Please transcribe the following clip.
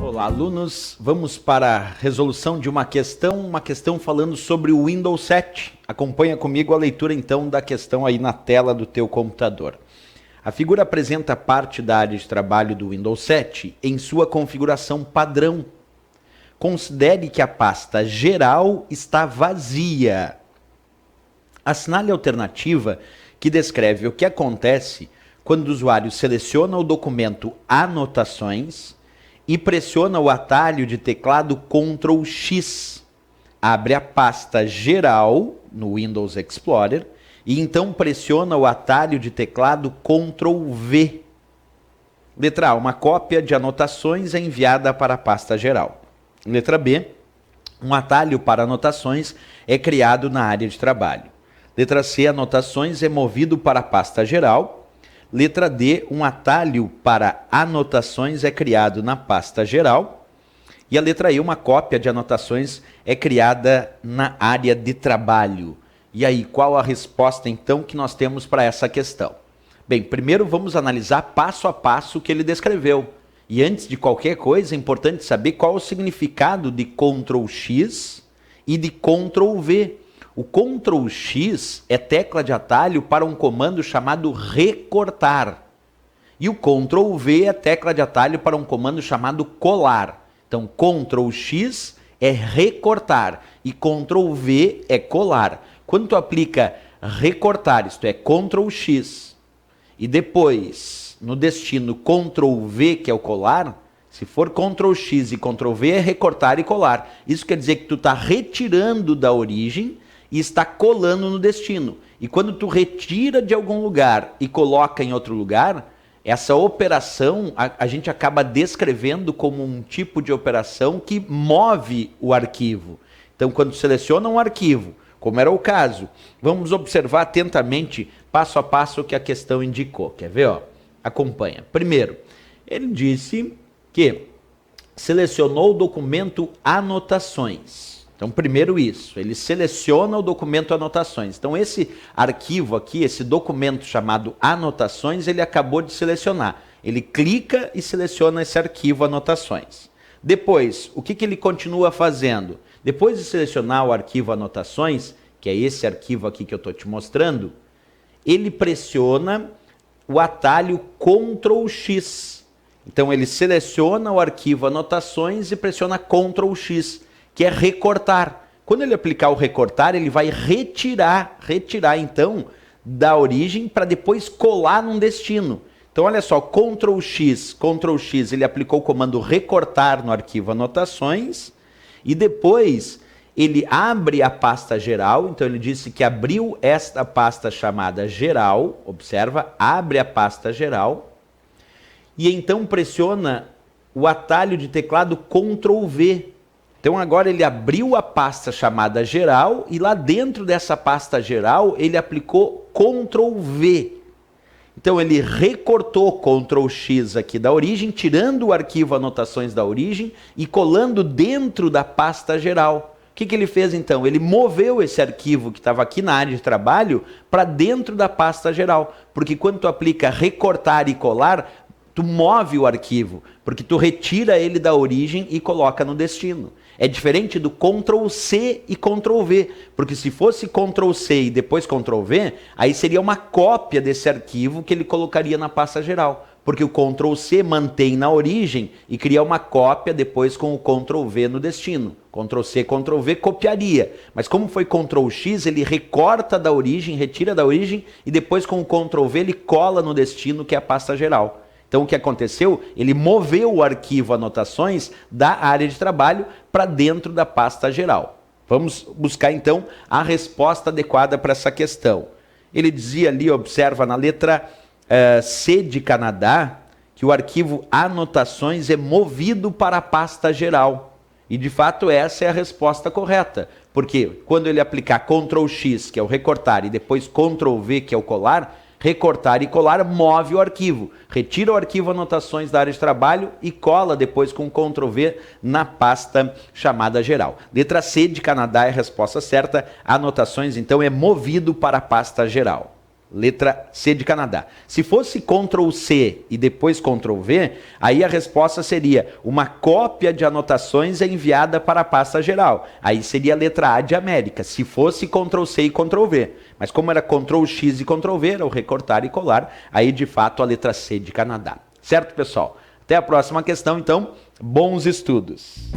Olá, alunos. Vamos para a resolução de uma questão falando sobre o Windows 7. Acompanha comigo a leitura, então, da questão aí na tela do teu computador. A figura apresenta parte da área de trabalho do Windows 7 em sua configuração padrão. Considere que a pasta geral está vazia. Assinale a alternativa que descreve o que acontece quando o usuário seleciona o documento Anotações e pressiona o atalho de teclado Ctrl X. Abre a pasta geral no Windows Explorer e então pressiona o atalho de teclado Ctrl V. Letra A, uma cópia de anotações é enviada para a pasta geral. Letra B, um atalho para anotações é criado na área de trabalho. Letra C, anotações é movido para a pasta geral. Letra D, um atalho para anotações é criado na pasta geral. E a letra E, uma cópia de anotações é criada na área de trabalho. E aí, qual a resposta então que nós temos para essa questão? Bem, primeiro vamos analisar passo a passo o que ele descreveu. E antes de qualquer coisa, é importante saber qual é o significado de Ctrl X e de Ctrl V. O Ctrl X é tecla de atalho para um comando chamado recortar. E o Ctrl V é tecla de atalho para um comando chamado colar. Então, Ctrl X é recortar e Ctrl V é colar. Quando tu aplica recortar, isto é, Ctrl X, e depois, no destino, Ctrl V, que é o colar, se for Ctrl X e Ctrl V, é recortar e colar. Isso quer dizer que tu está retirando da origem e está colando no destino. E quando tu retira de algum lugar e coloca em outro lugar, essa operação a gente acaba descrevendo como um tipo de operação que move o arquivo. Então, quando seleciona um arquivo, como era o caso, vamos observar atentamente, passo a passo, o que a questão indicou. Quer ver? Ó? Acompanha. Primeiro, ele disse que selecionou o documento Anotações. Então, primeiro isso, ele seleciona o documento Anotações. Então, esse arquivo aqui, esse documento chamado Anotações, ele acabou de selecionar. Ele clica e seleciona esse arquivo Anotações. Depois, o que ele continua fazendo? Depois de selecionar o arquivo Anotações, que é esse arquivo aqui que eu estou te mostrando, ele pressiona o atalho Ctrl X. Então, ele seleciona o arquivo Anotações e pressiona Ctrl X, que é recortar. Quando ele aplicar o recortar, ele vai retirar então da origem para depois colar num destino. Então olha só, Ctrl X, ele aplicou o comando recortar no arquivo Anotações e depois ele abre a pasta geral. Então ele disse que abriu esta pasta chamada geral, observa, abre a pasta geral e então pressiona o atalho de teclado Ctrl V. Então agora ele abriu a pasta chamada geral e lá dentro dessa pasta geral ele aplicou Ctrl V. Então ele recortou Ctrl X aqui da origem, tirando o arquivo Anotações da origem e colando dentro da pasta geral. O que ele fez então? Ele moveu esse arquivo que estava aqui na área de trabalho para dentro da pasta geral. Porque quando tu aplica recortar e colar, tu move o arquivo, porque tu retira ele da origem e coloca no destino. É diferente do Ctrl C e Ctrl V, porque se fosse Ctrl C e depois Ctrl V, aí seria uma cópia desse arquivo que ele colocaria na pasta geral, porque o Ctrl C mantém na origem e cria uma cópia depois com o Ctrl V no destino. Ctrl C, Ctrl V copiaria, mas como foi Ctrl X, ele recorta da origem, retira da origem e depois com o Ctrl V ele cola no destino, que é a pasta geral. Então o que aconteceu? Ele moveu o arquivo Anotações da área de trabalho para dentro da pasta geral. Vamos buscar então a resposta adequada para essa questão. Ele dizia ali, observa na letra C de Canadá, que o arquivo Anotações é movido para a pasta geral. E de fato essa é a resposta correta. Porque quando ele aplicar Ctrl X, que é o recortar, e depois Ctrl V, que é o colar, recortar e colar move o arquivo, retira o arquivo Anotações da área de trabalho e cola depois com Ctrl V na pasta chamada geral. Letra C de Canadá é a resposta certa, Anotações então é movido para a pasta geral. Letra C de Canadá. Se fosse Ctrl C e depois Ctrl V, aí a resposta seria uma cópia de anotações é enviada para a pasta geral. Aí seria a letra A de América, se fosse Ctrl C e Ctrl V. Mas como era Ctrl X e Ctrl V, era o recortar e colar, aí de fato a letra C de Canadá. Certo, pessoal? Até a próxima questão, então. Bons estudos!